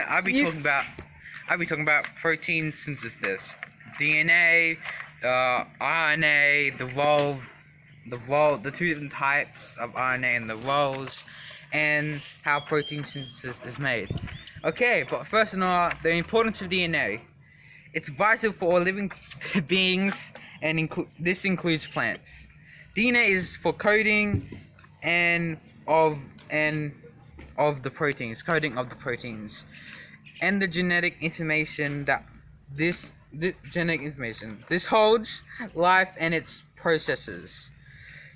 I'll be talking about protein synthesis, DNA, RNA, the two different types of RNA and the roles, and how protein synthesis is made. Okay, but first of all, the importance of DNA. It's vital for all living beings, and this includes plants. DNA is for coding of the proteins, and the genetic information this genetic information. This holds life and its processes.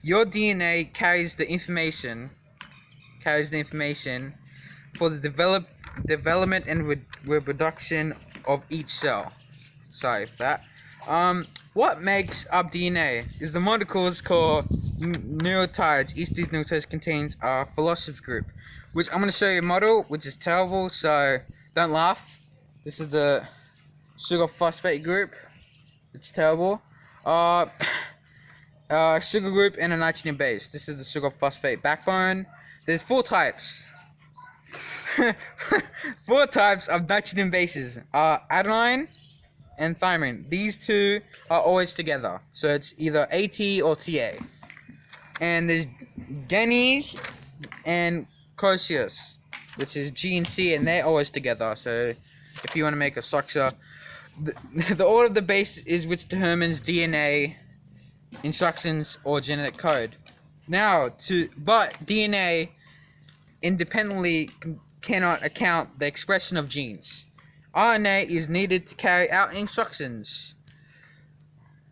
Your DNA carries the information for the development and reproduction of each cell. Sorry for that. What makes up DNA is the molecules called nucleotides. Each of these nucleotides contains a phosphate group, which I'm going to show you a model, which is terrible, so don't laugh. This is the sugar phosphate group. It's terrible. Sugar group and a nitrogen base. This is the sugar phosphate backbone. There's 4 types. 4 types of nitrogen bases are adenine and thymine. These two are always together, so it's either AT or TA. And there's guanine and cosius, which is G and C, and they're always together. So if you want to make a structure, the order of the base is which determines DNA instructions or genetic code. But DNA independently cannot account the expression of genes. RNA is needed to carry out instructions.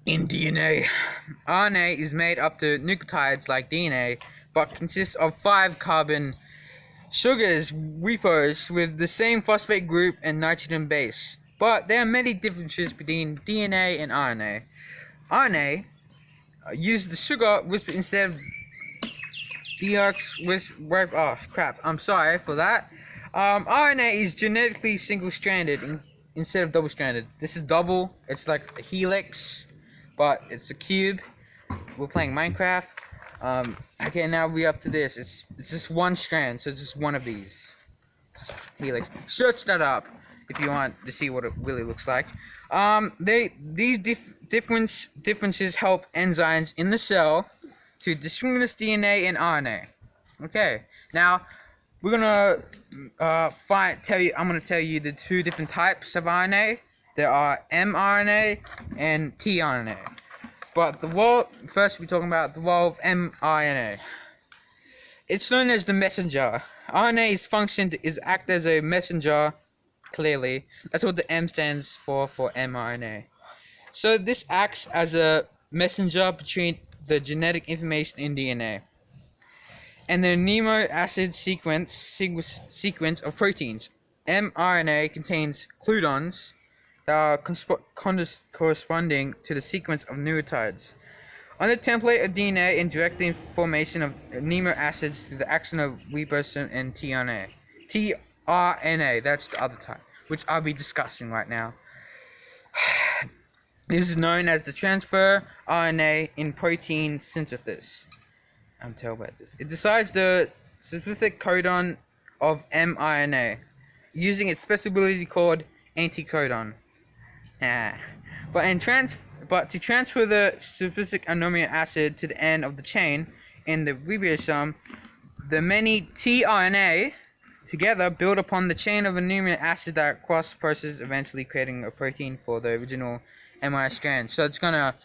In DNA, RNA is made up to nucleotides like DNA, but consists of 5 carbon sugars repos with the same phosphate group and nitrogen base. But there are many differences between DNA and RNA. RNA uses the sugar whisper instead of I'm sorry for that. RNA is genetically single-stranded instead of double-stranded. This is double. It's like a helix, but it's a cube. We're playing Minecraft. Okay, now we're up to this. It's just one strand, so it's just one of these. Just helix. Search that up if you want to see what it really looks like. These differences help enzymes in the cell to distinguish DNA and RNA. Okay, now we're gonna I'm gonna tell you the 2 different types of RNA. There are mRNA and tRNA. But first we're talking about the role of mRNA. It's known as the messenger. RNA's function is act as a messenger. Clearly, that's what the M stands for mRNA. So this acts as a messenger between the genetic information in DNA and the amino acid sequence of proteins. mRNA contains codons that are corresponding to the sequence of nucleotides on the template of DNA and direct the formation of amino acids through the action of ribosome and tRNA. tRNA, that's the other type, which I'll be discussing right now. This is known as the transfer RNA in protein synthesis. I'm terrible at this. It decides the specific codon of mRNA using its specificity called anticodon. But to transfer the specific amino acid to the end of the chain in the ribosome, the many tRNA together build upon the chain of amino acid that cross process, eventually creating a protein for the original mRNA strand. So it's gonna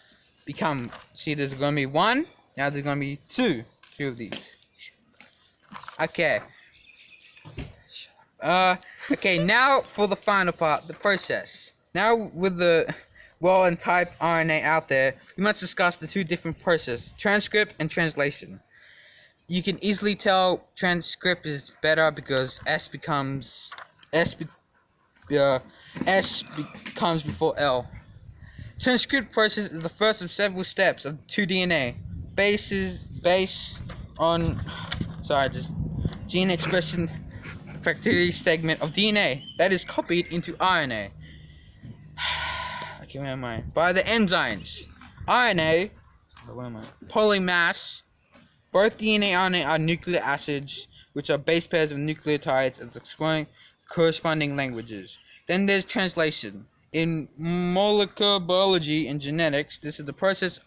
become, there's gonna be 1, now there's gonna be 2 of these. Okay. Okay, now for the final part, the process. Now with the and type RNA out there, we must discuss the 2 different processes, transcript and translation. You can easily tell transcript is better because S becomes before L. Transcript process is the first of several steps of 2 DNA gene expression factory segment of DNA that is copied into RNA. Okay, where am I? By the enzymes. RNA, polymass. Both DNA and RNA are nucleic acids, which are base pairs of nucleotides as explained corresponding languages. Then there's translation. In molecular biology and genetics, this is the process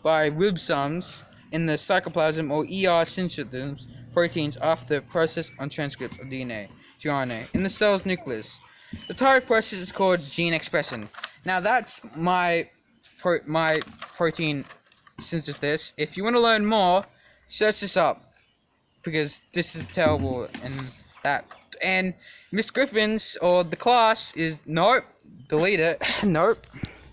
by ribosomes in the cytoplasm or synthesizes proteins after process on transcripts of DNA to RNA in the cell's nucleus. The type of process is called gene expression. Now that's my protein synthesis. If you want to learn more, search this up because this is terrible and that. And Miss Griffin's or the class is nope, delete it, nope.